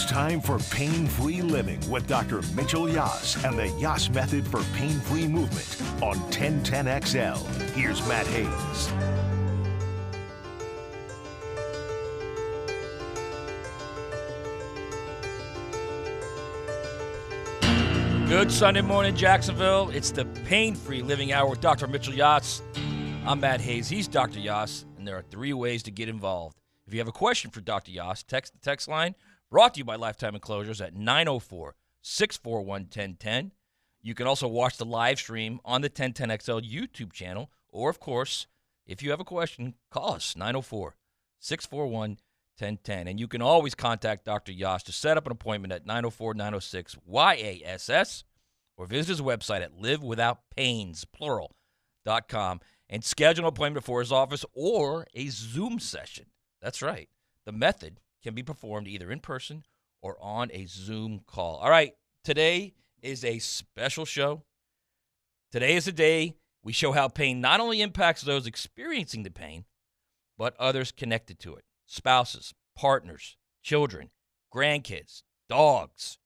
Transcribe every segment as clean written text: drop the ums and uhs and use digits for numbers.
It's time for Pain-Free Living with Dr. Mitchell Yass and the Yass Method for Pain-Free Movement on 1010XL. Here's Matt Hayes. Good Sunday morning, Jacksonville. It's the Pain-Free Living Hour with Dr. Mitchell Yass. I'm Matt Hayes. He's Dr. Yass, and there are 3 ways to get involved. If you have a question for Dr. Yass, text the text line, brought to you by Lifetime Enclosures at 904-641-1010. You can also watch the live stream on the 1010XL YouTube channel, or, of course, if you have a question, call us, 904-641-1010. And you can always contact Dr. Yass to set up an appointment at 904-906-YASS or visit his website at livewithoutpains.com and schedule an appointment for his office or a Zoom session. That's right. The method can be performed either in person or on a Zoom call. All right, today is a special show. Today is the day we show how pain not only impacts those experiencing the pain, but others connected to it. Spouses, partners, children, grandkids, dogs.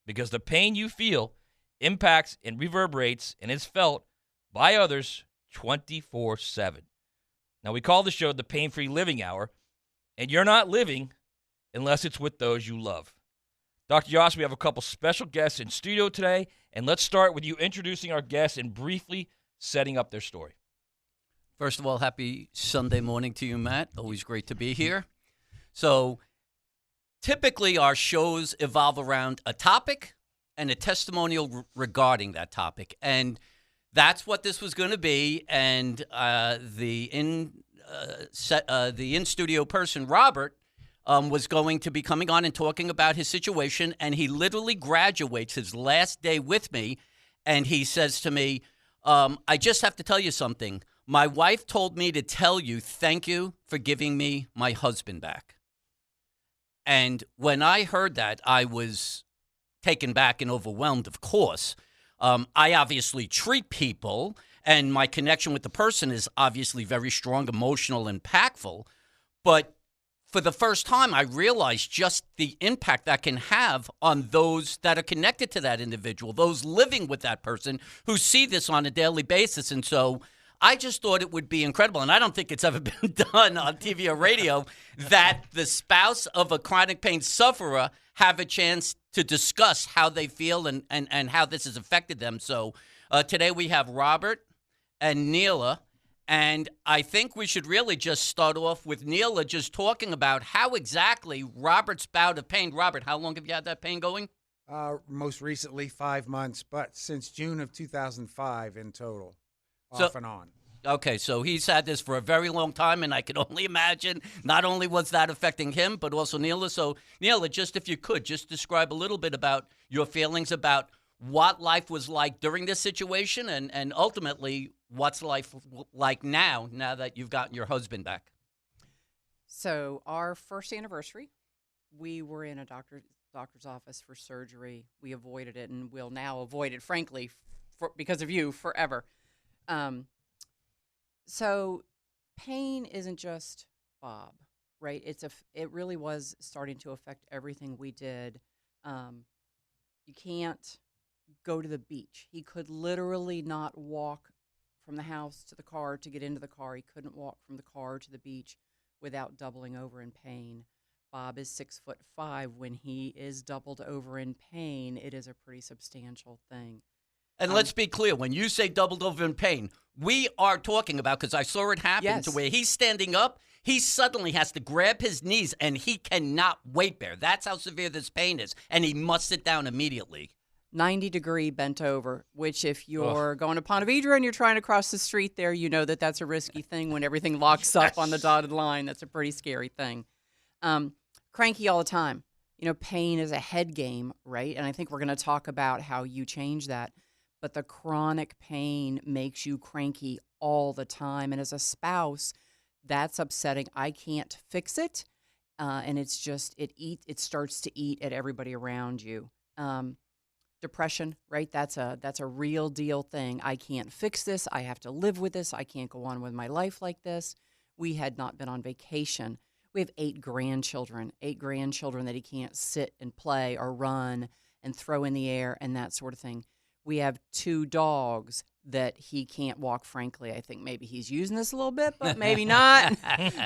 Because the pain you feel impacts and reverberates and is felt by others 24/7. Now, we call the show the Pain-Free Living Hour, and you're not living unless it's with those you love. Dr. Yass, we have a couple special guests in studio today, and let's start with you introducing our guests and briefly setting up their story. First of all, happy Sunday morning to you, Matt. Always great to be here. So typically our shows evolve around a topic and a testimonial regarding that topic. And that's what this was going to be. And the in-studio person, Robert, was going to be coming on and talking about his situation. And he literally graduates his last day with me. And he says to me, I just have to tell you something. My wife told me to tell you thank you for giving me my husband back. And when I heard that, I was taken back and overwhelmed, of course. I obviously treat people, and my connection with the person is obviously very strong, emotional, impactful. But for the first time, I realized just the impact that can have on those that are connected to that individual, those living with that person who see this on a daily basis. And so I just thought it would be incredible, and I don't think it's ever been done on TV or radio, that the spouse of a chronic pain sufferer have a chance to discuss how they feel and how this has affected them. So today we have Robert and Neela, and I think we should really just start off with Neela just talking about how exactly Robert's bout of pain. Robert, how long have you had that pain going? Most recently 5 months, but since June of 2005 in total. Off and on. Okay, so he's had this for a very long time, and I can only imagine not only was that affecting him, but also Neela. So, Neela, just if you could, just describe a little bit about your feelings about what life was like during this situation and ultimately what's life like now that you've gotten your husband back. So our first anniversary, we were in a doctor's office for surgery. We avoided it, and we'll now avoid it, frankly, because of you, forever. So pain isn't just Bob, right? It really was starting to affect everything we did. You can't go to the beach. He could literally not walk from the house to the car to get into the car. He couldn't walk from the car to the beach without doubling over in pain. Bob is 6'5". When he is doubled over in pain, it is a pretty substantial thing. And let's be clear, when you say doubled over in pain, we are talking about, because I saw it happen, yes, to where he's standing up, he suddenly has to grab his knees, and he cannot weight bear. That's how severe this pain is, and he must sit down immediately. 90-degree bent over, which if you're going to Ponte Vedra and you're trying to cross the street there, you know that that's a risky thing when everything locks up on the dotted line. That's a pretty scary thing. Cranky all the time. You know, pain is a head game, right? And I think we're going to talk about how you change that. But the chronic pain makes you cranky all the time. And as a spouse, that's upsetting. I can't fix it. And it's just, it starts to eat at everybody around you. Depression, right? That's a real deal thing. I can't fix this. I have to live with this. I can't go on with my life like this. We had not been on vacation. We have 8 grandchildren that he can't sit and play or run and throw in the air and that sort of thing. We have 2 dogs that he can't walk, frankly. I think maybe he's using this a little bit, but maybe not.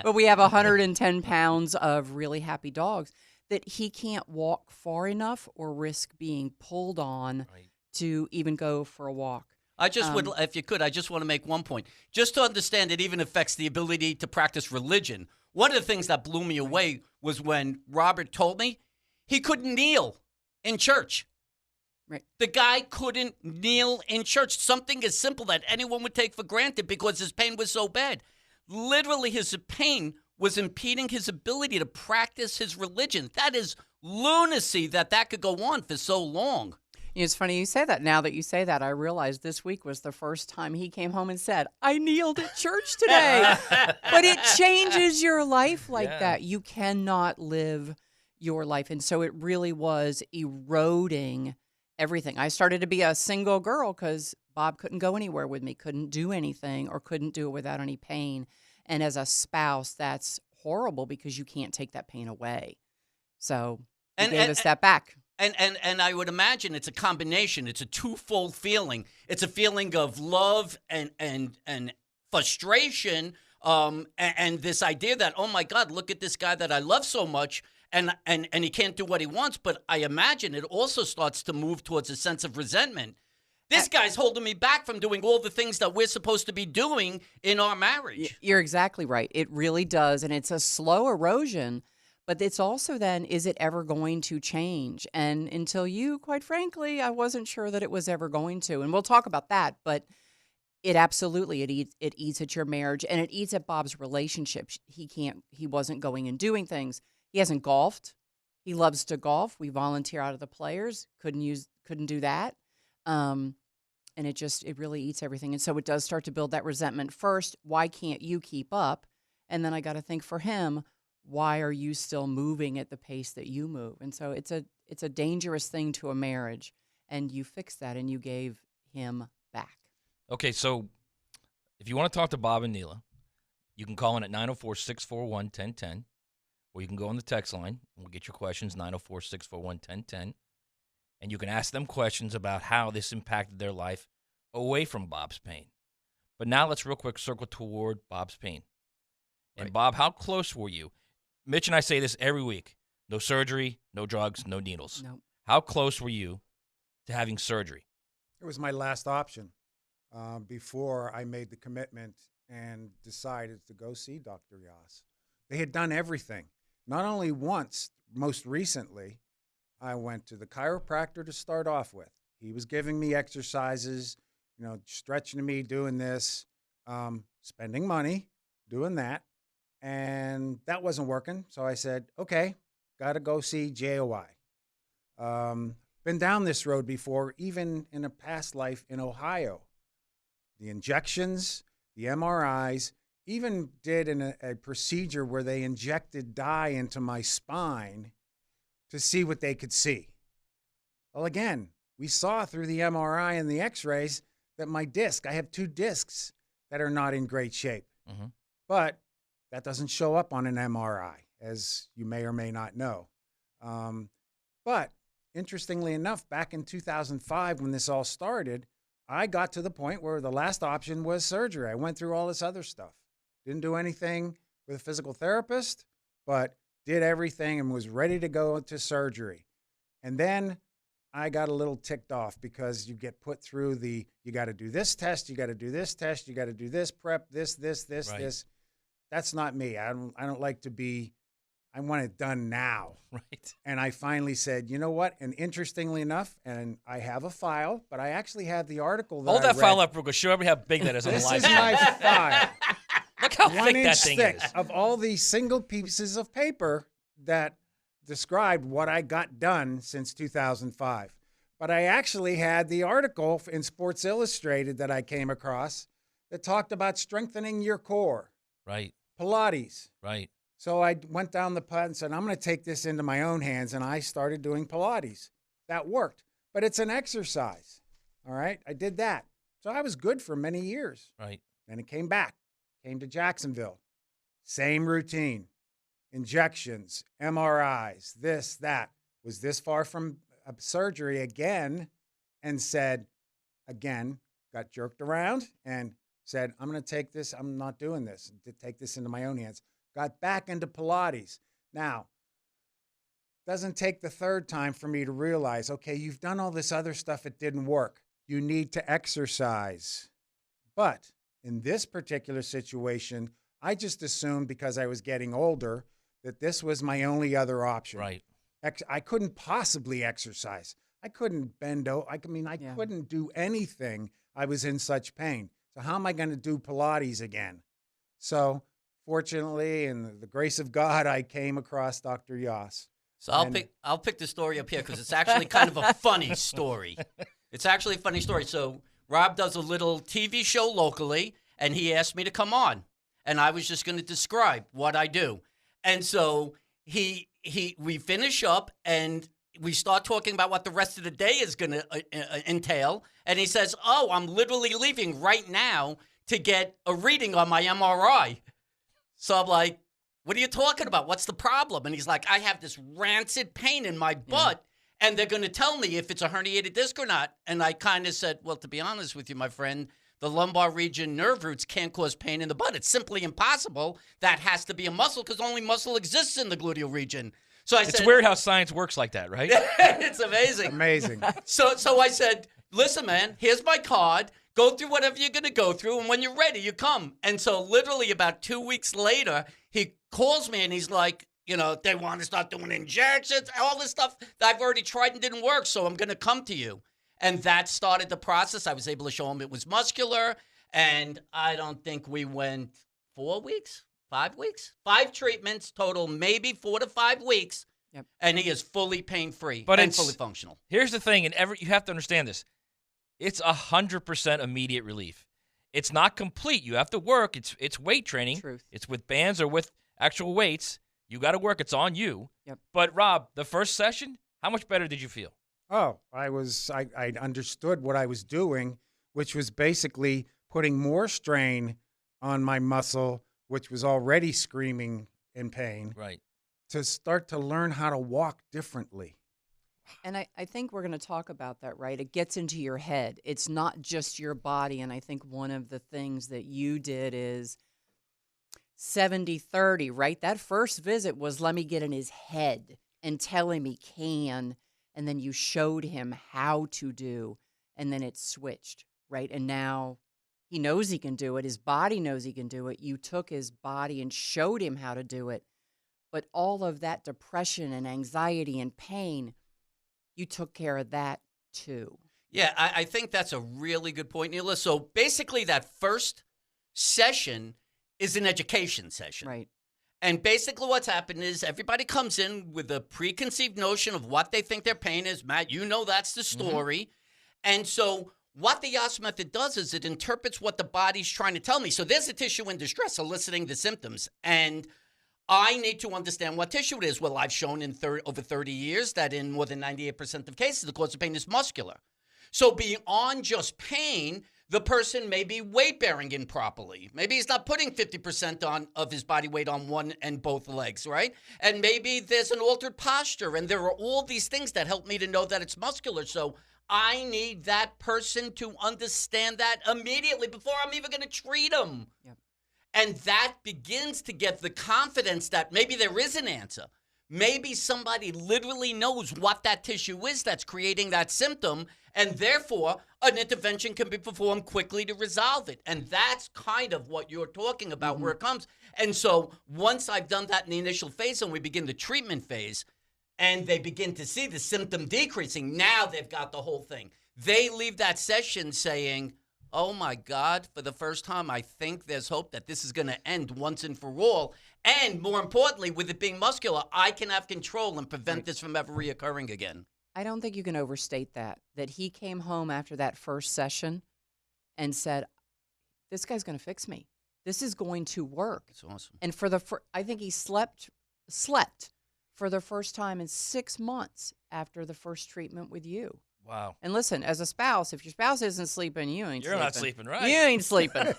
But we have 110 pounds of really happy dogs that he can't walk far enough or risk being pulled on to even go for a walk. I just would, if you could, I just want to make one point. Just to understand it even affects the ability to practice religion. One of the things that blew me away was when Robert told me he couldn't kneel in church. Right. The guy couldn't kneel in church. Something as simple that anyone would take for granted because his pain was so bad. Literally, his pain was impeding his ability to practice his religion. That is lunacy that could go on for so long. It's funny you say that. Now that you say that, I realized this week was the first time he came home and said, I kneeled at church today. But it changes your life like that. You cannot live your life. And so it really was eroding everything. I started to be a single girl because Bob couldn't go anywhere with me, couldn't do anything, or couldn't do it without any pain. And as a spouse, that's horrible because you can't take that pain away. So he gave us that back. And I would imagine it's a combination. It's a twofold feeling. It's a feeling of love and frustration, and this idea that, oh my God, look at this guy that I love so much, and he can't do what he wants. But I imagine it also starts to move towards a sense of resentment. This guy's holding me back from doing all the things that we're supposed to be doing in our marriage. You're exactly right. It really does, and it's a slow erosion. But it's also then, is it ever going to change? And until you, quite frankly, I wasn't sure that it was ever going to. And we'll talk about that. But it absolutely, it eats at your marriage, and it eats at Bob's relationship. He wasn't going and doing things. He hasn't golfed. He loves to golf. We volunteer out of the players. Couldn't do that. And it really eats everything. And so it does start to build that resentment. First, why can't you keep up? And then I got to think for him, why are you still moving at the pace that you move? And so it's a dangerous thing to a marriage, and you fixed that, and you gave him back. Okay, so if you want to talk to Bob and Neela, you can call in at 904-641-1010, or you can go on the text line, and we'll get your questions, 904-641-1010, and you can ask them questions about how this impacted their life away from Bob's pain. But now let's real quick circle toward Bob's pain. And Right. Bob, how close were you? Mitch and I say this every week. No surgery, no drugs, no needles. Nope. How close were you to having surgery? It was my last option before I made the commitment and decided to go see Dr. Yass. They had done everything. Not only once, most recently, I went to the chiropractor to start off with. He was giving me exercises, stretching me, doing this, spending money, doing that. And that wasn't working. So I said, okay, got to go see JOI. Been down this road before, even in a past life in Ohio. The injections, the MRIs, even did a procedure where they injected dye into my spine to see what they could see. Well, again, we saw through the MRI and the x-rays that my disc, I have 2 discs that are not in great shape. Mm-hmm. But that doesn't show up on an MRI, as you may or may not know. But interestingly enough, back in 2005, when this all started, I got to the point where the last option was surgery. I went through all this other stuff. Didn't do anything with a physical therapist, but did everything and was ready to go to surgery. And then I got a little ticked off because you get put through you got to do this test, you got to do this test, you got to do this prep, this. Right. That's not me. I don't like to be, I want it done now. Right. And I finally said, you know what? And interestingly enough, and I have a file, but I actually have the article that Hold I that read. file up real quick. Show everybody how big that is on the This live is stream. my file. Look how 1 thick inch that thing thick is. of all these single pieces of paper that described what I got done since 2005. But I actually had the article in Sports Illustrated that I came across that talked about strengthening your core, Right. Pilates. Right. So I went down the path and said, I'm going to take this into my own hands, and I started doing Pilates. That worked. But it's an exercise, all right? I did that. So I was good for many years. Right. Then it came back, came to Jacksonville. Same routine. injections, MRIs, this, that, was this far from surgery again, and said, again, got jerked around and said, I'm going to take this, I'm not doing this, to take this into my own hands. Got back into Pilates. Now, doesn't take the third time for me to realize, okay, you've done all this other stuff, it didn't work. You need to exercise. But in this particular situation, I just assumed because I was getting older that this was my only other option. Right. I couldn't possibly exercise. I couldn't bend over. I couldn't do anything. I was in such pain. So how am I going to do Pilates again? So fortunately, in the grace of God, I came across Dr. Yass. So I'll pick the story up here because it's actually kind of a funny story. It's actually a funny story. So Rob does a little TV show locally, and he asked me to come on, and I was just going to describe what I do. And so we finish up, and we start talking about what the rest of the day is going to entail. And he says, "Oh, I'm literally leaving right now to get a reading on my MRI." So I'm like, "What are you talking about? What's the problem?" And he's like, "I have this rancid pain in my butt, and they're going to tell me if it's a herniated disc or not." And I kind of said, "Well, to be honest with you, my friend, the lumbar region nerve roots can't cause pain in the butt. It's simply impossible. That has to be a muscle because only muscle exists in the gluteal region." So It's weird how science works like that, right? It's amazing. Amazing. So I said, "Listen, man, here's my card. Go through whatever you're going to go through, and when you're ready, you come." And so literally about 2 weeks later, he calls me, and he's like, they want to start doing injections, all this stuff that I've already tried and didn't work, so I'm going to come to you. And that started the process. I was able to show him it was muscular, and I don't think we went 4 weeks, 5 weeks, 5 treatments total, maybe 4 to 5 weeks, and he is fully pain-free and fully functional. Here's the thing, and you have to understand this. It's 100% immediate relief. It's not complete. You have to work. It's weight training. Truth. It's with bands or with actual weights. You got to work. It's on you. Yep. But Rob, the first session, how much better did you feel? Oh, I understood what I was doing, which was basically putting more strain on my muscle, which was already screaming in pain, Right. to start to learn how to walk differently. And I think we're going to talk about that, right? It gets into your head. It's not just your body. And I think one of the things that you did is 70-30, right? That first visit was let me get in his head and tell him he can. And then you showed him how to do. And then it switched, right? And now he knows he can do it. His body knows he can do it. You took his body and showed him how to do it. But all of that depression and anxiety and pain, you took care of that too. Yeah, I think that's a really good point, Neela. So basically that first session is an education session. Right. And basically what's happened is everybody comes in with a preconceived notion of what they think their pain is. Matt, that's the story. Mm-hmm. And so what the Yass method does is it interprets what the body's trying to tell me. So there's a tissue in distress eliciting the symptoms. And I need to understand what tissue it is. Well, I've shown in over 30 years that in more than 98% of cases, the cause of pain is muscular. So beyond just pain, the person may be weight-bearing improperly. Maybe he's not putting 50% of his body weight on one and both legs, right? And maybe there's an altered posture, and there are all these things that help me to know that it's muscular. So I need that person to understand that immediately before I'm even going to treat them. Yep. And that begins to get the confidence that maybe there is an answer. Maybe somebody literally knows what that tissue is that's creating that symptom, and therefore an intervention can be performed quickly to resolve it. And that's kind of what you're talking about, where it comes. And so once I've done that in the initial phase and we begin the treatment phase, and they begin to see the symptom decreasing, now they've got the whole thing. They leave that session saying, oh my God, for the first time, I think there's hope that this is going to end once and for all. And more importantly, with it being muscular, I can have control and prevent this from ever reoccurring again. I don't think you can overstate that he came home after that first session and said, this guy's going to fix me. This is going to work. It's awesome. And I think he slept for the first time in 6 months after the first treatment with you. Wow. And listen, as a spouse, if your spouse isn't sleeping, you ain't sleeping. You're not sleeping, right? You ain't sleeping.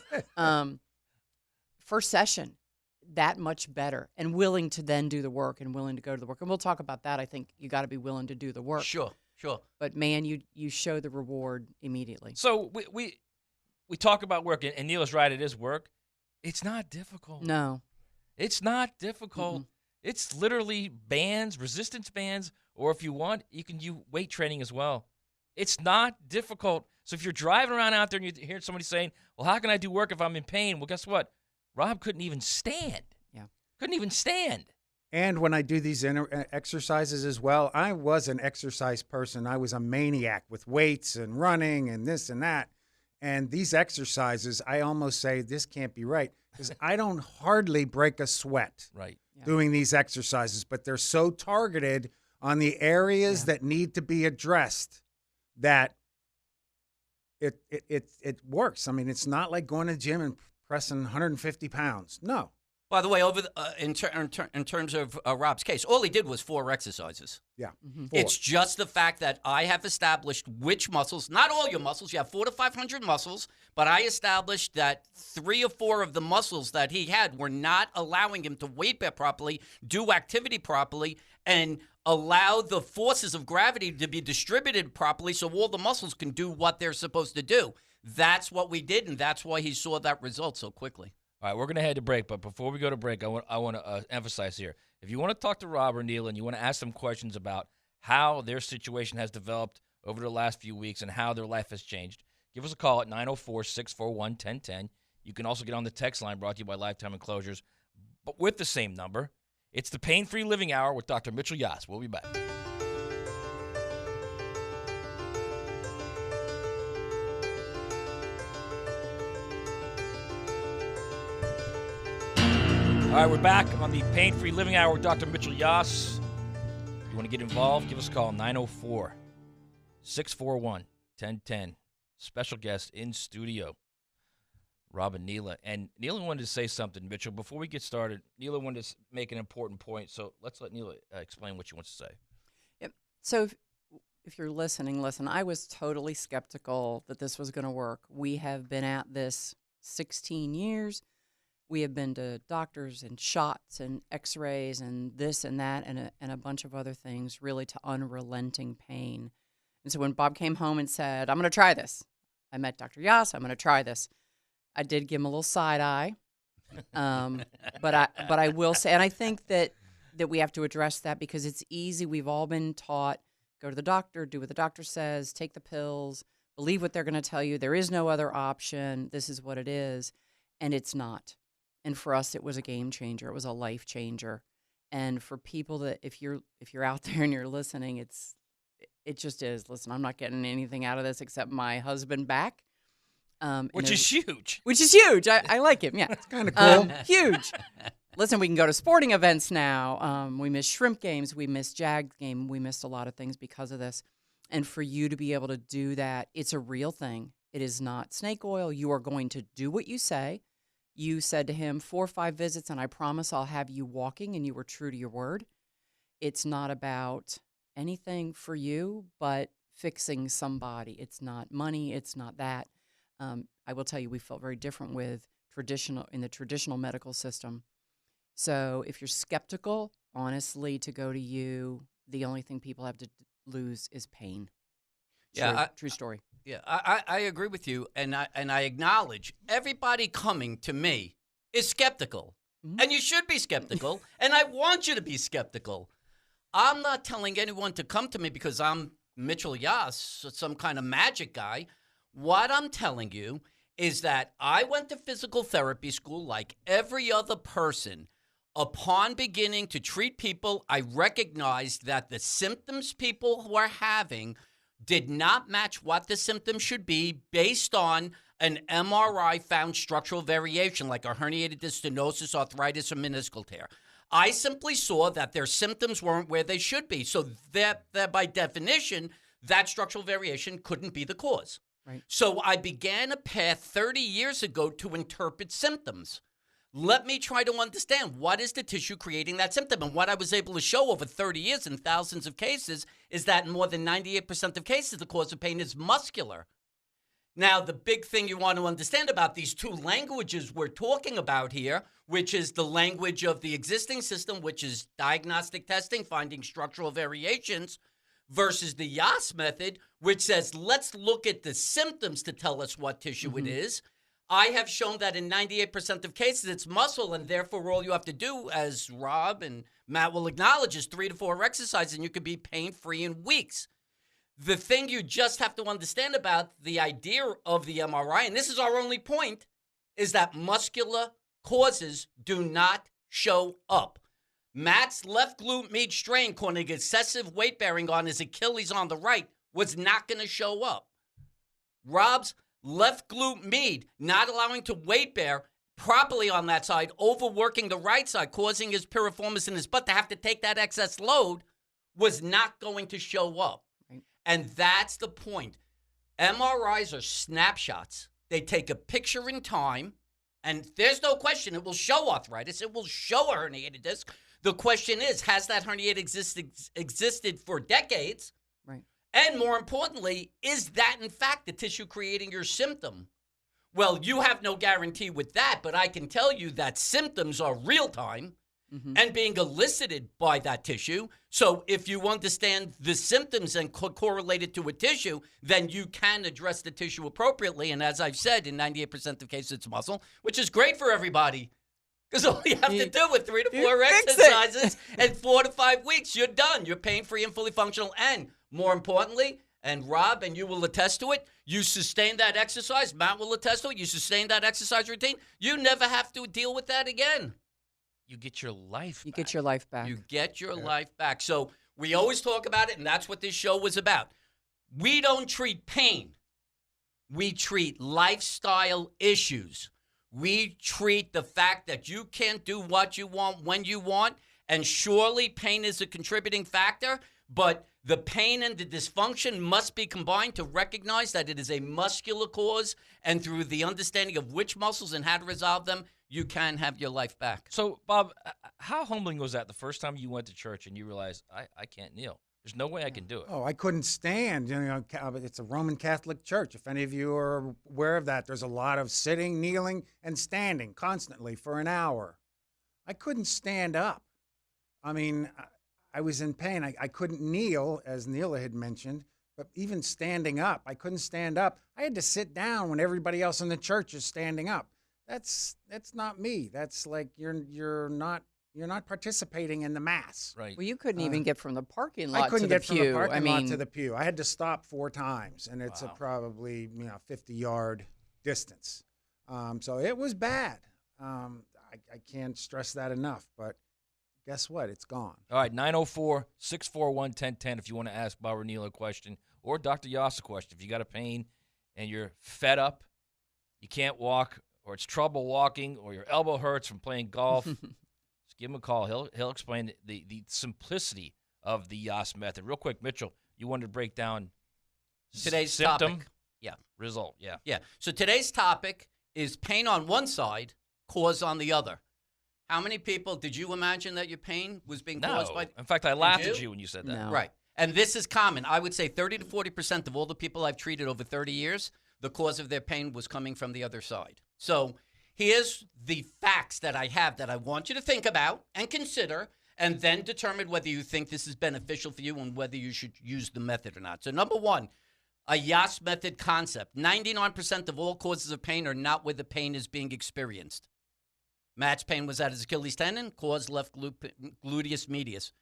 First session, that much better and willing to then do the work and willing to go to the work. And we'll talk about that. I think you got to be willing to do the work. Sure. But man, you show the reward immediately. So we talk about work, and Neil is right. It is work. It's not difficult. No. It's not difficult. It's literally bands, resistance bands, or if you want, you can do weight training as well. It's not difficult. So if you're driving around out there and you hear somebody saying, well, how can I do work if I'm in pain? Well, guess what? Rob couldn't even stand. Yeah. Couldn't even stand. And when I do these exercises as well, I was an exercise person. I was a maniac with weights and running and this and that. And these exercises, I almost say, this can't be right, because I don't hardly break a sweat doing these exercises, but they're so targeted on the areas that need to be addressed that it works. I mean, it's not like going to the gym and pressing 150 pounds. No. By the way, in terms of Rob's case, all he did was 4 exercises. Yeah. 4. It's just the fact that I have established which muscles, not all your muscles, you have 400 to 500 muscles, but I established that 3 or 4 of the muscles that he had were not allowing him to weight bear properly, do activity properly, and allow the forces of gravity to be distributed properly so all the muscles can do what they're supposed to do. That's what we did, and that's why he saw that result so quickly. All right, we're going to head to break, but before we go to break, I want to emphasize here. If you want to talk to Rob or Neil and you want to ask them questions about how their situation has developed over the last few weeks and how their life has changed, give us a call at 904-641-1010. You can also get on the text line brought to you by Lifetime Enclosures, but with the same number. It's the Pain-Free Living Hour with Dr. Mitchell Yass. We'll be back. All right, we're back on the Pain-Free Living Hour with Dr. Mitchell Yass. If you want to get involved, give us a call, 904-641-1010. Special guest in studio, Rob and Neela. And Neela wanted to say something, Mitchell. Before we get started, Neela wanted to make an important point, so let's let Neela explain what she wants to say. Yep. So if you're listening, listen, I was totally skeptical that this was going to work. We have been at this 16 years. We have been to doctors and shots and x-rays and this and that and a bunch of other things, really to unrelenting pain. And so when Bob came home and said, I'm going to try this, I met Dr. Yass, I'm going to try this. I did give him a little side eye, but I will say, and I think that we have to address that because it's easy. We've all been taught, go to the doctor, do what the doctor says, take the pills, believe what they're going to tell you. There is no other option. This is what it is, and it's not. And for us, it was a game changer. It was a life changer. And for people that, if you're out there and you're listening, it just is. Listen, I'm not getting anything out of this except my husband back. Which is huge. Which is huge. I like him, yeah. It's kind of cool. Huge. Listen, we can go to sporting events now. We missed shrimp games. We missed Jags game. We missed a lot of things because of this. And for you to be able to do that, it's a real thing. It is not snake oil. You are going to do what you say. You said to him 4 or 5 visits, and I promise I'll have you walking, and you were true to your word. It's not about anything for you but fixing somebody. It's not money. It's not that. I will tell you, we felt very different in the traditional medical system. So if you're skeptical, honestly, to go to you, the only thing people have to lose is pain. True story. Yeah, I agree with you, and I acknowledge everybody coming to me is skeptical, and you should be skeptical, and I want you to be skeptical. I'm not telling anyone to come to me because I'm Mitchell Yass, some kind of magic guy. What I'm telling you is that I went to physical therapy school like every other person. Upon beginning to treat people, I recognized that the symptoms people were having did not match what the symptoms should be based on an MRI found structural variation like a herniated disc stenosis, arthritis, or meniscal tear. I simply saw that their symptoms weren't where they should be. So that by definition, that structural variation couldn't be the cause. Right. So I began a path 30 years ago to interpret symptoms. Let me try to understand what is the tissue creating that symptom. And what I was able to show over 30 years in thousands of cases is that in more than 98% of cases, the cause of pain is muscular. Now, the big thing you want to understand about these two languages we're talking about here, which is the language of the existing system, which is diagnostic testing, finding structural variations, versus the Yass method, which says, let's look at the symptoms to tell us what tissue it is. I have shown that in 98% of cases, it's muscle, and therefore all you have to do, as Rob and Matt will acknowledge, is 3 to 4 exercises, and you could be pain-free in weeks. The thing you just have to understand about the idea of the MRI, and this is our only point, is that muscular causes do not show up. Matt's left glute med strain causing excessive weight bearing on his Achilles on the right was not going to show up. Rob's left glute med not allowing to weight bear properly on that side, overworking the right side, causing his piriformis in his butt to have to take that excess load, was not going to show up. And that's the point. MRIs are snapshots. They take a picture in time, and there's no question it will show arthritis. It will show a herniated disc. The question is, has that herniated existed for decades? Right. And more importantly, is that in fact the tissue creating your symptom? Well, you have no guarantee with that, but I can tell you that symptoms are real time. And being elicited by that tissue. So if you understand the symptoms and correlate it to a tissue, then you can address the tissue appropriately. And as I've said, in 98% of cases, it's muscle, which is great for everybody. Because all you have to do with 3 to 4 exercises and 4 to 5 weeks, you're done. You're pain-free and fully functional. And more importantly, and Rob and you will attest to it, you sustain that exercise. Matt will attest to it. You sustain that exercise routine. You never have to deal with that again. You get your life back. You get your life back. You get your life back. So we always talk about it, and that's what this show was about. We don't treat pain. We treat lifestyle issues. We treat the fact that you can't do what you want when you want, and surely pain is a contributing factor, but the pain and the dysfunction must be combined to recognize that it is a muscular cause, and through the understanding of which muscles and how to resolve them, you can have your life back. So, Bob, how humbling was that the first time you went to church and you realized, I can't kneel? There's no way I can do it. Oh, I couldn't stand. It's a Roman Catholic church. If any of you are aware of that, there's a lot of sitting, kneeling, and standing constantly for an hour. I couldn't stand up. I mean, I was in pain. I couldn't kneel, as Neela had mentioned, but even standing up, I couldn't stand up. I had to sit down when everybody else in the church is standing up. That's not me. That's like you're not participating in the mass. Right. Well, you couldn't even get from the parking lot I couldn't to the get pew. from the parking lot to the pew. I had to stop 4 times, and it's a probably 50-yard distance. So it was bad. I can't stress that enough. But guess what? It's gone. All right, 904-641-1010 if you want to ask Bob or Neil a question, or Dr. Yass a question. If you got a pain and you're fed up, you can't walk, or it's trouble walking, or your elbow hurts from playing golf, just give him a call. He'll explain the simplicity of the Yass method. Real quick, Mitchell, you wanted to break down today's symptom, topic. Yeah. result. Yeah. Yeah. So today's topic is pain on one side, cause on the other. How many people did you imagine that your pain was being caused by? In fact, I laughed at you when you said that. No. Right. And this is common. I would say 30 to 40% of all the people I've treated over 30 years, the cause of their pain was coming from the other side. So here's the facts that I have that I want you to think about and consider, and then determine whether you think this is beneficial for you and whether you should use the method or not. So number one, a Yass method concept. 99% of all causes of pain are not where the pain is being experienced. Matt's pain was at his Achilles tendon, caused left gluteus medius.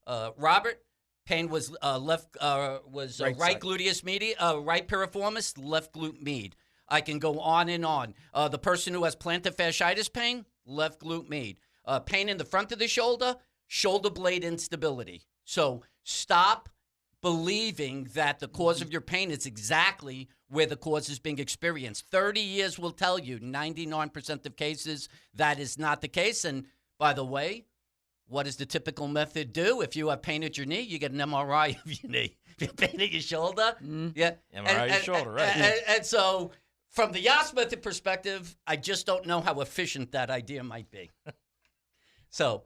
Robert, pain was right gluteus medius, right piriformis, left glute med. I can go on and on. The person who has plantar fasciitis pain, left glute med. Pain in the front of the shoulder blade instability. So stop believing that the cause of your pain is exactly where the cause is being experienced. 30 years will tell you, 99% of cases, that is not the case. And by the way, what does the typical method do? If you have pain at your knee, you get an MRI of your knee. If you have pain at your shoulder, yeah. MRI of your shoulder, right. And so from the Yass method perspective, I just don't know how efficient that idea might be. So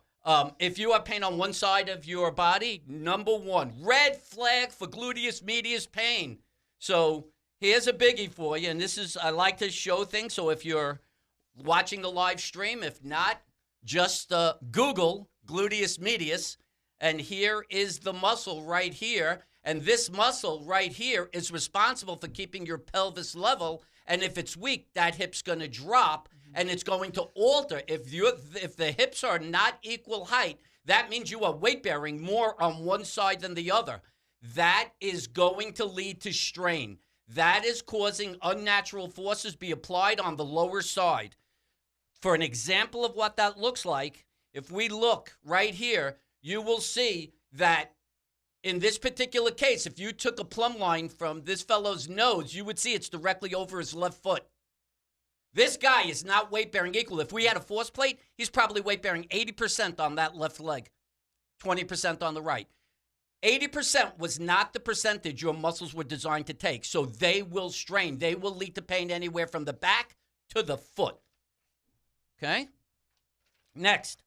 if you have pain on one side of your body, number one, red flag for gluteus medius pain. So Here's a biggie for you, and this is, I like to show things, so if you're watching the live stream, if not, just Google gluteus medius, and here is the muscle right here, and this muscle right here is responsible for keeping your pelvis level, and if it's weak, that hip's going to drop, and it's going to alter. If the hips are not equal height, that means you are weight-bearing more on one side than the other. That is going to lead to strain. That is causing unnatural forces be applied on the lower side. For an example of what that looks like, if we look right here, you will see that in this particular case, if you took a plumb line from this fellow's nose, you would see it's directly over his left foot. This guy is not weight-bearing equal. If we had a force plate, he's probably weight-bearing 80% on that left leg, 20% on the right. 80% was not the percentage your muscles were designed to take, so they will strain. They will lead to pain anywhere from the back to the foot. Okay? Next.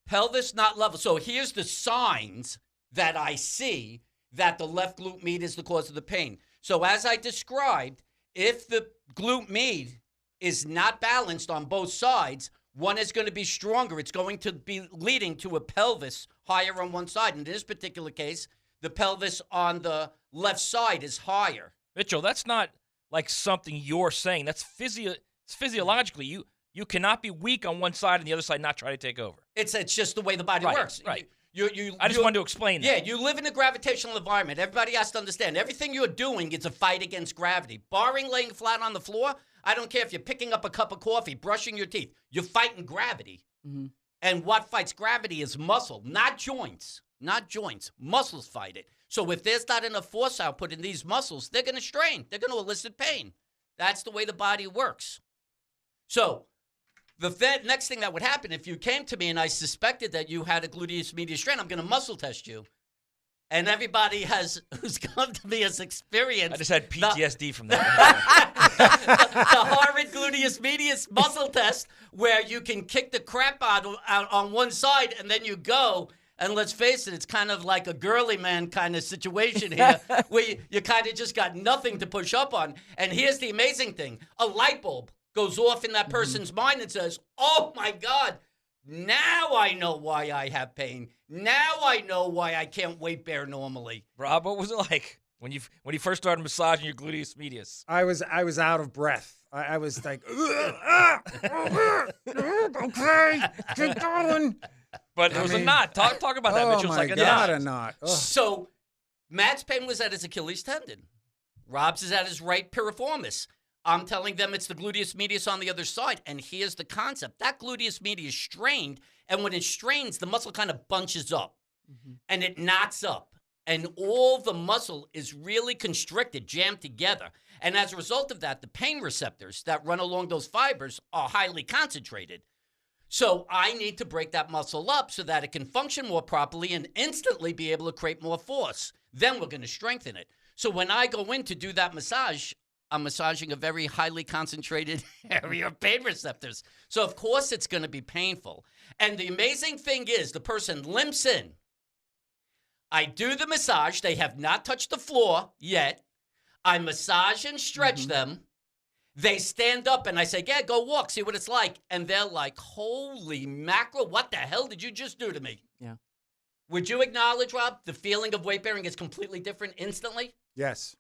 Pelvis not level. So here's the signs that I see that the left glute med is the cause of the pain. So as I described, if the glute med is not balanced on both sides, one is going to be stronger. It's going to be leading to a pelvis higher on one side. In this particular case, the pelvis on the left side is higher. Mitchell, that's not like something you're saying. That's physiologically. You cannot be weak on one side and the other side not try to take over. It's just the way the body works. Right. I just wanted to explain that. Yeah, you live in a gravitational environment. Everybody has to understand. Everything you're doing is a fight against gravity. Barring laying flat on the floor, I don't care if you're picking up a cup of coffee, brushing your teeth. You're fighting gravity. Mm-hmm. And what fights gravity is muscle, not joints. Not joints. Muscles fight it. So if there's not enough force output in these muscles, they're going to strain. They're going to elicit pain. That's the way the body works. So the next thing that would happen, if you came to me and I suspected that you had a gluteus medius strain, I'm going to muscle test you. And everybody who's come to me has experienced. I just had PTSD from that. the horrid gluteus medius muscle test where you can kick the crap out on one side and then you go. And let's face it, it's kind of like a girly man kind of situation here where you kind of just got nothing to push up on. And here's the amazing thing. A light bulb goes off in that person's mind and says, oh, my God, now I know why I have pain. Now I know why I can't weight bear normally. Rob, what was it like when you first started massaging your gluteus medius? I was out of breath. I was like, okay, keep going. But it was a knot. Talk about that, Mitchell. It was like a knot. A knot. Ugh. So Matt's pain was at his Achilles tendon. Rob's is at his right piriformis. I'm telling them it's the gluteus medius on the other side. And here's the concept. That gluteus medius strained, and when it strains, the muscle kind of bunches up, and it knots up. And all the muscle is really constricted, jammed together. And as a result of that, the pain receptors that run along those fibers are highly concentrated. So I need to break that muscle up so that it can function more properly and instantly be able to create more force. Then we're going to strengthen it. So when I go in to do that massage, I'm massaging a very highly concentrated area of pain receptors. So, of course, it's going to be painful. And the amazing thing is the person limps in. I do the massage. They have not touched the floor yet. I massage and stretch them. They stand up, and I say, yeah, go walk, see what it's like. And they're like, holy mackerel, what the hell did you just do to me? Yeah. Would you acknowledge, Rob, the feeling of weight bearing is completely different instantly? Yes,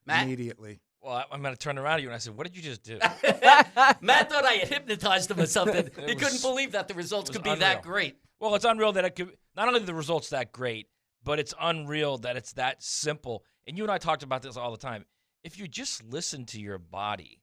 Matt? immediately. Well, I'm going to turn around to you and I said, what did you just do? Matt thought I had hypnotized him or something. He couldn't believe that the results could be unreal. that great. Well, it's unreal that it could, not only the results that great, but it's unreal that it's that simple. And you and I talked about this all the time. If you just listen to your body,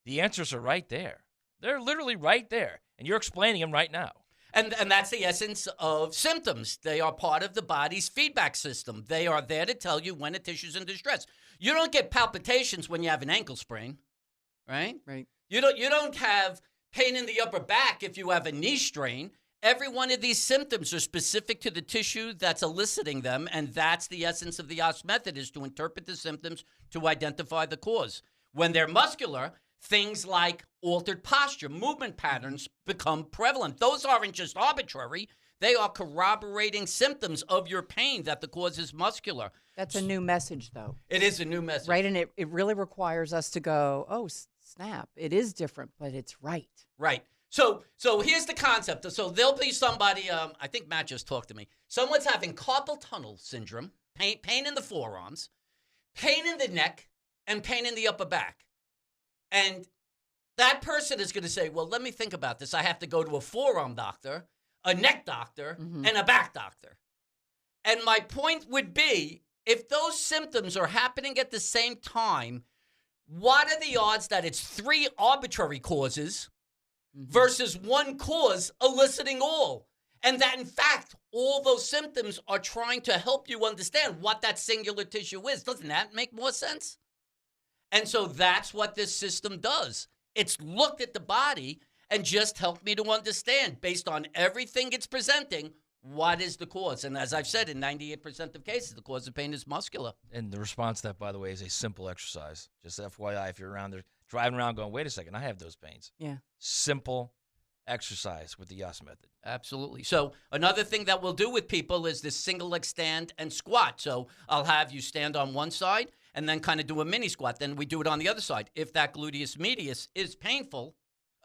the answers are right there. They're literally right there. And you're explaining them right now. And that's the essence of symptoms. They are part of the body's feedback system. They are there to tell you when a tissue's in distress. You don't get palpitations when you have an ankle sprain, right? Right. You don't have pain in the upper back if you have a knee strain. Every one of these symptoms are specific to the tissue that's eliciting them, and that's the essence of the Yass method, is to interpret the symptoms to identify the cause. When they're muscular, things like altered posture, movement patterns become prevalent. Those aren't just arbitrary. They are corroborating symptoms of your pain that the cause is muscular. That's a new message, though. It is a new message. Right, and it really requires us to go, oh, snap. It is different, but it's right. Right. So here's the concept. So there'll be somebody, I think Matt just talked to me. Someone's having carpal tunnel syndrome, pain in the forearms, pain in the neck, and pain in the upper back. And that person is going to say, well, let me think about this. I have to go to a forearm doctor, a neck doctor, and a back doctor. And my point would be, if those symptoms are happening at the same time, what are the odds that it's 3 arbitrary causes versus one cause eliciting all? And that, in fact, all those symptoms are trying to help you understand what that singular tissue is. Doesn't that make more sense? And so that's what this system does. It's looked at the body and just helped me to understand, based on everything it's presenting, what is the cause. And as I've said, in 98% of cases, the cause of pain is muscular. And the response to that, by the way, is a simple exercise. Just FYI, if you're around there driving around going, wait a second, I have those pains. Yeah. Simple exercise with the Yass method. Absolutely. So another thing that we'll do with people is this single leg stand and squat. So I'll have you stand on one side and then kind of do a mini squat. Then we do it on the other side. If that gluteus medius is painful,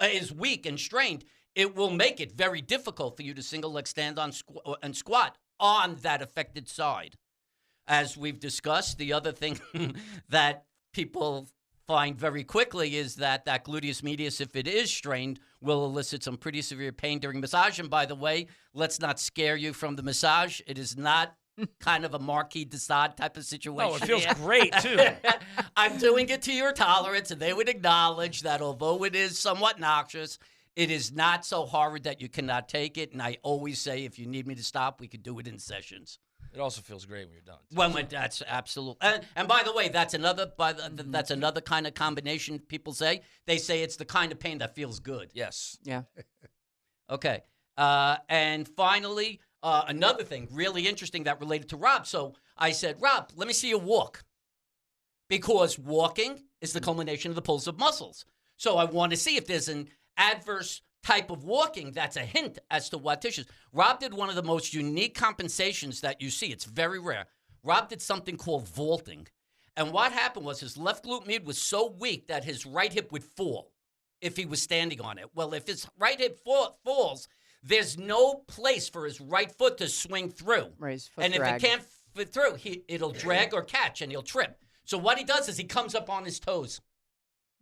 is weak and strained, it will make it very difficult for you to single leg stand on and squat on that affected side. As we've discussed, the other thing that people find very quickly is that gluteus medius, if it is strained, will elicit some pretty severe pain during massage. And by the way, let's not scare you from the massage. It is not kind of a Marquis de Sade type of situation. Oh, it feels great, too. I'm doing it to your tolerance, and they would acknowledge that although it is somewhat noxious, it is not so horrid that you cannot take it. And I always say, if you need me to stop, we could do it in sessions. It also feels great when you're done. That's absolutely. And by the way, that's another that's another kind of combination people say. They say it's the kind of pain that feels good. Yes. Yeah. Okay. And finally, another thing really interesting that related to Rob. So I said, Rob, let me see you walk. Because walking is the culmination of the pulls of muscles. So I want to see if there's an adverse type of walking that's a hint as to what tissues. Rob did one of the most unique compensations that you see. It's very rare. Rob did something called vaulting. And what happened was his left glute med was so weak that his right hip would fall if he was standing on it. Well, if his right hip falls, there's no place for his right foot to swing through. Right, his foot and drag. if it can't fit through, it'll drag or catch, and he'll trip. So what he does is he comes up on his toes.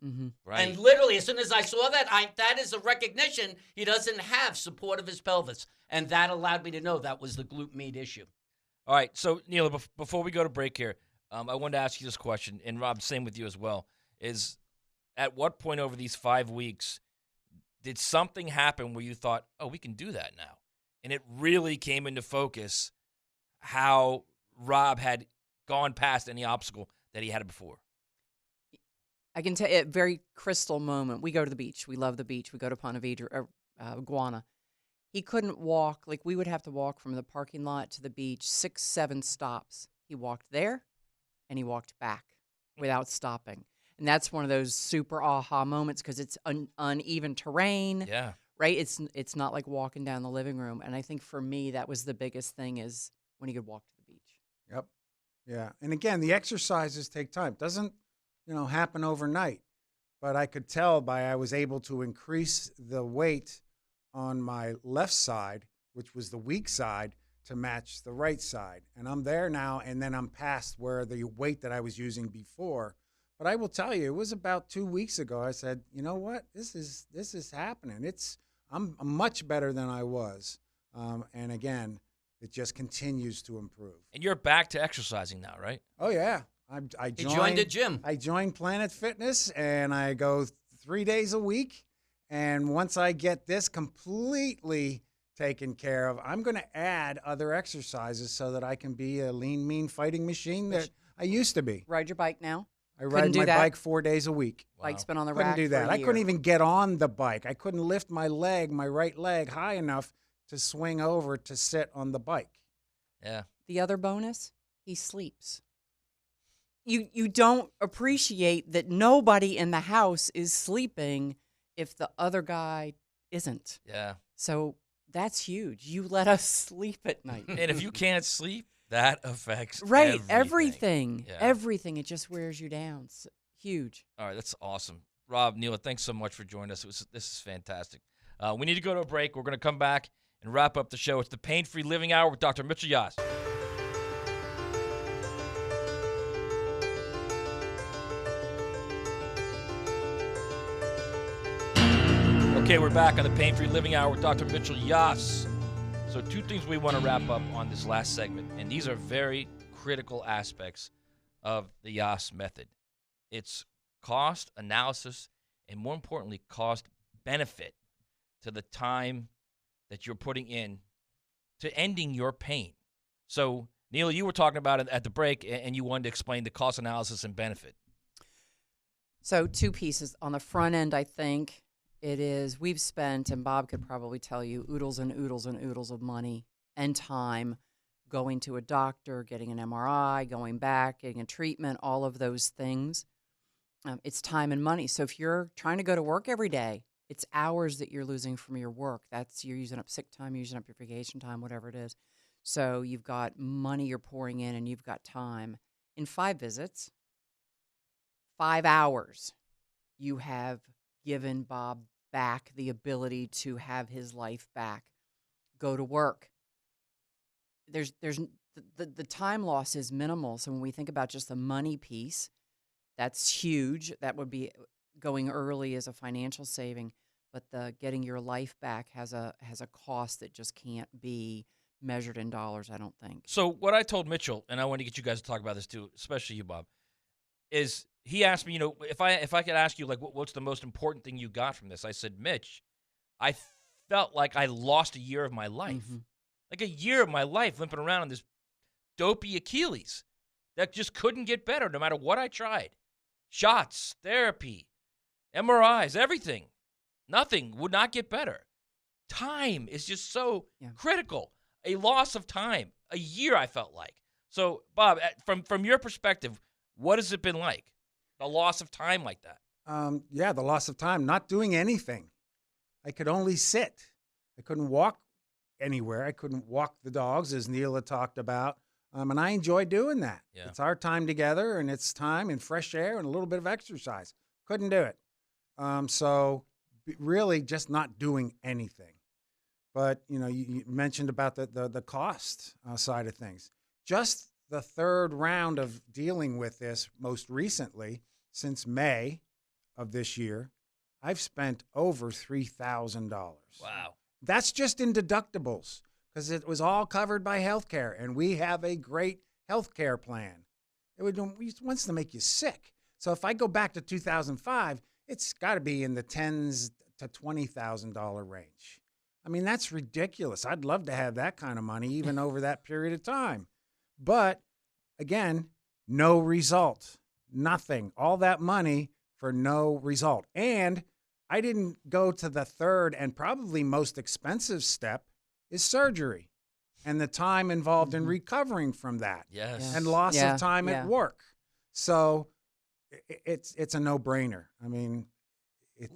Mm-hmm. Right. And literally, as soon as I saw that, that is a recognition he doesn't have support of his pelvis. And that allowed me to know that was the glute med issue. All right. So, Neil, before we go to break here, I wanted to ask you this question, and Rob, same with you as well, is at what point over these 5 weeks did something happen where you thought, oh, we can do that now? And it really came into focus how Rob had gone past any obstacle that he had before. I can tell you a very crystal moment. We go to the beach. We love the beach. We go to Ponte Vedra, Guana. He couldn't walk. Like, we would have to walk from the parking lot to the beach 6, 7 stops. He walked there, and he walked back without stopping. And that's one of those super aha moments because it's uneven terrain. Yeah. Right? It's not like walking down the living room. And I think for me, that was the biggest thing is when he could walk to the beach. Yep. Yeah. And again, the exercises take time. Doesn't, happen overnight. But I could tell I was able to increase the weight on my left side, which was the weak side, to match the right side. And I'm there now, and then I'm past where the weight that I was using before. But I will tell you, it was about 2 weeks ago. I said, you know what? This is happening. I'm much better than I was. And again, it just continues to improve. And you're back to exercising now, right? Oh, yeah. I joined a gym. I joined Planet Fitness, and I go 3 days a week. And once I get this completely taken care of, I'm going to add other exercises so that I can be a lean, mean fighting machine that I used to be. Ride your bike now? I ride my bike 4 days a week. Wow. Bike's been on the Couldn't rack do that. for a I couldn't year. even get on the bike. I couldn't lift my right leg, high enough to swing over to sit on the bike. Yeah. The other bonus, he sleeps. You don't appreciate that nobody in the house is sleeping if the other guy isn't. Yeah. So That's huge. You let us sleep at night. And if you can't sleep, that affects Right, everything. Yeah. everything. It just wears you down. It's huge. All right, that's awesome. Rob, Neela, thanks so much for joining us. This is fantastic. We need to go to a break. We're going to come back and wrap up the show. It's the Pain-Free Living Hour with Dr. Mitchell Yass. Okay, we're back on the Pain-Free Living Hour with Dr. Mitchell Yass. So 2 things we want to wrap up on this last segment, and these are very critical aspects of the Yass method. It's cost analysis and, more importantly, cost benefit to the time that you're putting in to ending your pain. So, Neela, you were talking about it at the break, and you wanted to explain the cost analysis and benefit. So 2 pieces. On the front end, I think it is, we've spent, and Bob could probably tell you, oodles and oodles and oodles of money and time going to a doctor, getting an MRI, going back, getting a treatment, all of those things. It's time and money. So if you're trying to go to work every day, it's hours that you're losing from your work. You're using up sick time, using up your vacation time, whatever it is. So you've got money you're pouring in, and you've got time. In 5 visits, 5 hours, you have given Bob back the ability to have his life back, go to work. There's the time loss is minimal. So when we think about just the money piece, that's huge. That would be going early as a financial saving, but the getting your life back has a cost that just can't be measured in dollars, I don't think. So what I told Mitchell, and I want to get you guys to talk about this too, especially you, Bob, is he asked me, if I could ask you, like, what's the most important thing you got from this? I said, Mitch, I felt like I lost a year of my life. Mm-hmm. Like a year of my life limping around on this dopey Achilles that just couldn't get better no matter what I tried. Shots, therapy, MRIs, everything. Nothing would not get better. Time is just so critical. A loss of time. A year, I felt like. So, Bob, from your perspective, what has it been like? The loss of time like that? The loss of time, not doing anything. I could only sit. I couldn't walk anywhere. I couldn't walk the dogs, as Neela talked about. And I enjoy doing that. Yeah. It's our time together, and it's time and fresh air and a little bit of exercise. Couldn't do it. So really just not doing anything. But, you mentioned about the cost side of things. Just the 3rd round of dealing with this most recently, since May of this year, I've spent over $3,000. Wow. That's just in deductibles, because it was all covered by healthcare, and we have a great healthcare plan. It wants to make you sick. So if I go back to 2005, it's got to be in the $10,000 to $20,000 range. I mean, that's ridiculous. I'd love to have that kind of money even over that period of time. But again, no result, nothing, all that money for no result. And I didn't go to the 3rd and probably most expensive step is surgery and the time involved in recovering from that. Yes. And loss of time at work. So it's a no-brainer. I mean,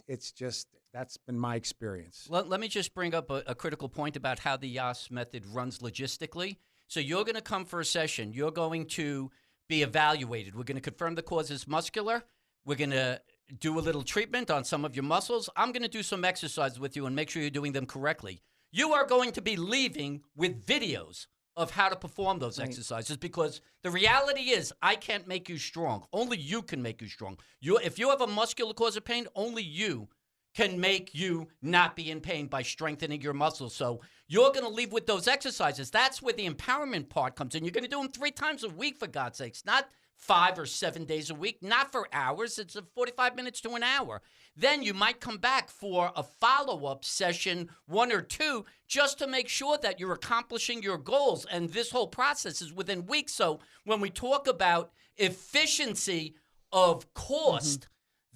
it's just, that's been my experience. Let me just bring up a critical point about how the Yass method runs logistically. So you're going to come for a session. You're going to be evaluated. We're going to confirm the cause is muscular. We're going to do a little treatment on some of your muscles. I'm going to do some exercises with you and make sure you're doing them correctly. You are going to be leaving with videos of how to perform those exercises, because the reality is I can't make you strong. Only you can make you strong. If you have a muscular cause of pain, only you can make you not be in pain by strengthening your muscles. So you're going to leave with those exercises. That's where the empowerment part comes in. You're going to do them 3 times a week, for God's sakes, not 5 or 7 days a week, not for hours. It's 45 minutes to an hour. Then you might come back for a follow-up session, 1 or 2, just to make sure that you're accomplishing your goals. And this whole process is within weeks. So when we talk about efficiency of cost,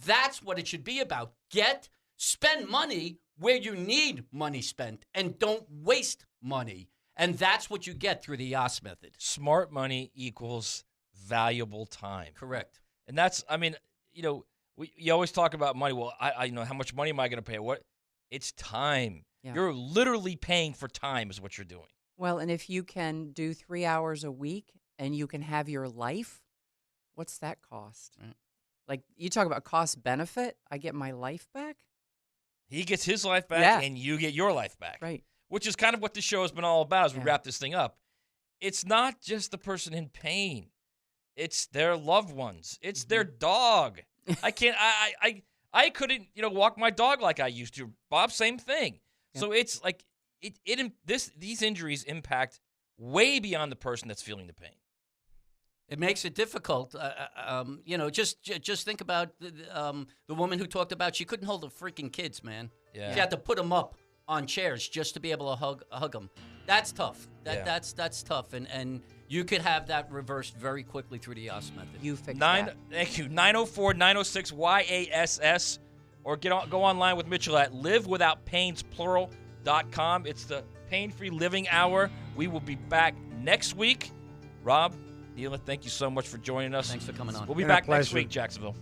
that's what it should be about. Spend money where you need money spent, and don't waste money. And that's what you get through the Yass method. Smart money equals valuable time. Correct. And that's, I mean, you always talk about money. Well, I how much money am I going to pay? It's time. Yeah. You're literally paying for time is what you're doing. Well, and if you can do 3 hours a week and you can have your life, what's that cost? Right. Like, you talk about cost benefit, I get my life back? He gets his life back, Yeah. and you get your life back. Right. Which is kind of what the show has been all about as we Yeah. wrap this thing up. It's not just the person in pain. It's their loved ones. It's their dog. I can't. I couldn't, walk my dog like I used to. Bob, same thing. Yep. So it's like these injuries impact way beyond the person that's feeling the pain. It makes it difficult. Just think about the woman who talked about she couldn't hold the freaking kids, man. Yeah. She had to put them up on chairs just to be able to hug them. That's tough. That's tough, and you could have that reversed very quickly through the Yass method. You fix that. Thank you. 904-906-YASS, or go online with Mitchell at livewithoutpainsplural.com. It's the Pain-Free Living Hour. We will be back next week. Rob, Neela, thank you so much for joining us. Thanks for coming on. We'll be Been a back next pleasure. week, Jacksonville.